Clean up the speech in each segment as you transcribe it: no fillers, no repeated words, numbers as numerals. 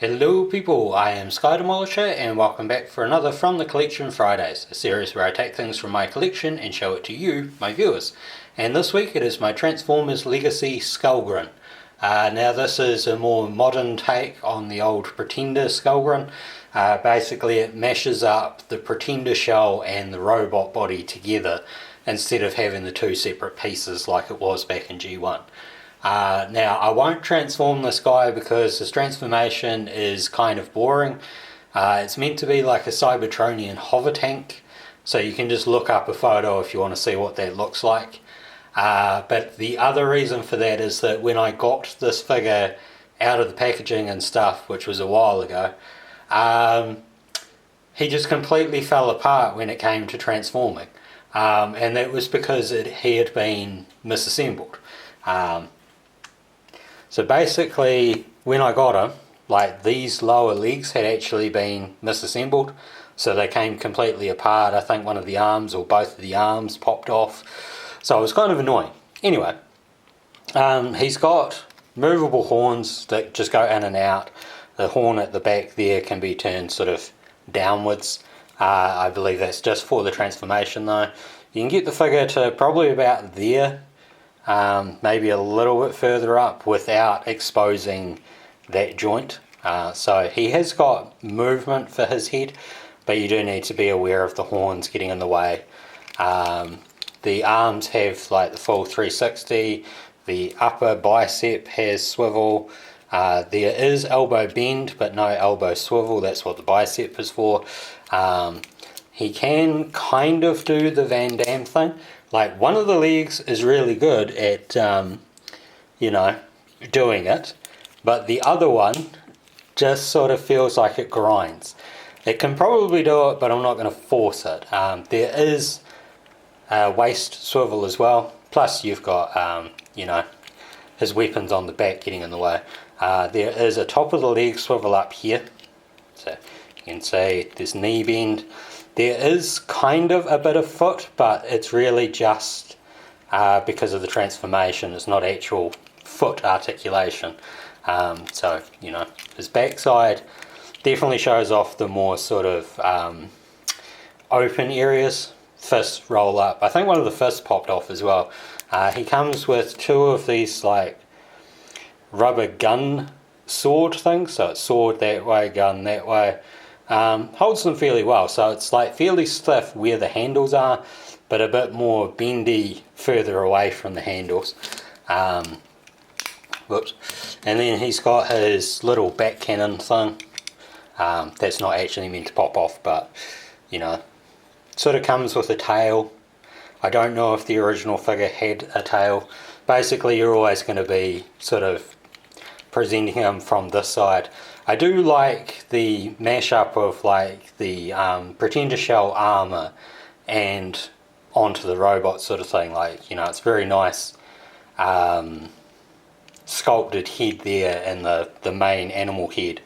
Hello people, I am Sky Demolisher and welcome back for another From the Collection Fridays, a series where I take things from my collection and show it to you, my viewers. And this week it is my Transformers Legacy Skullgrin. Now this is a more modern take on the old Pretender Skullgrin. Basically it mashes up the Pretender shell and the robot body together instead of having the two separate pieces like it was back in G1. Now I won't transform this guy because his transformation is kind of boring. It's meant to be like a Cybertronian hover tank, so you can just look up a photo if you want to see what that looks like. But the other reason for that is that when I got this figure out of the packaging and stuff, which was a while ago, he just completely fell apart when it came to transforming. And that was because he had been misassembled. So basically, when I got him, like these lower legs had actually been misassembled, so they came completely apart. I think one of the arms or both of the arms popped off, so it was kind of annoying. Anyway, he's got movable horns that just go in and out. The horn at the back there can be turned sort of downwards. I believe that's just for the transformation though. You can get the figure to probably about there. Maybe a little bit further up without exposing that joint. So he has got movement for his head, but you do need to be aware of the horns getting in the way. The arms have like the full 360, the upper bicep has swivel, there is elbow bend but no elbow swivel, that's what the bicep is for. He can kind of do the Van Damme thing. Like one of the legs is really good at, doing it, but the other one just sort of feels like it grinds. It can probably do it, but I'm not going to force it. There is waist swivel as well, plus you've got, his weapons on the back getting in the way. There is a top of the leg swivel up here, so you can see there's knee bend. There is kind of a bit of foot, but it's really just because of the transformation. It's not actual foot articulation. So, his backside definitely shows off the more sort of open areas. Fists roll up. I think one of the fists popped off as well. He comes with two of these like rubber gun sword things. So it's sword that way, gun that way. Holds them fairly well, so it's like fairly stiff where the handles are, but a bit more bendy further away from the handles. Whoops. And then he's got his little back cannon thing. That's not actually meant to pop off, but sort of comes with a tail. I don't know if the original figure had a tail. Basically you're always going to be sort of presenting him from this side. I do like the mashup of like the Pretender shell armor and onto the robot sort of thing. Like, it's very nice sculpted head there, and the main animal head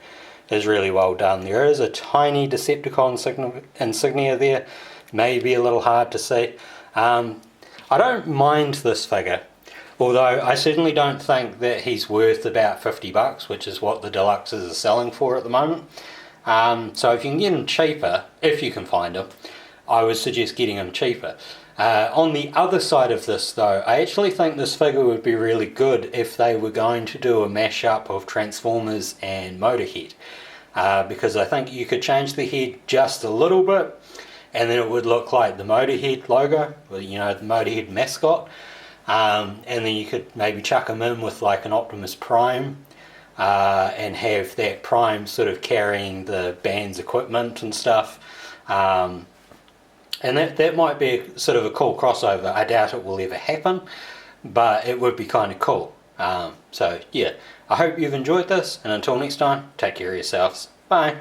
is really well done. There is a tiny Decepticon insignia there, maybe a little hard to see. I don't mind this figure. Although I certainly don't think that he's worth about $50, which is what the deluxes are selling for at the moment. So if you can get him cheaper, if you can find him, I would suggest getting him cheaper. On the other side of this though, I actually think this figure would be really good if they were going to do a mashup of Transformers and Motorhead. Because I think you could change the head just a little bit, and then it would look like the Motorhead logo, or, the Motorhead mascot. And then you could maybe chuck them in with like an Optimus Prime and have that Prime sort of carrying the band's equipment and stuff. And that might be sort of a cool crossover. I doubt it will ever happen, but it would be kind of cool. So yeah, I hope you've enjoyed this, and until next time, take care of yourselves. Bye.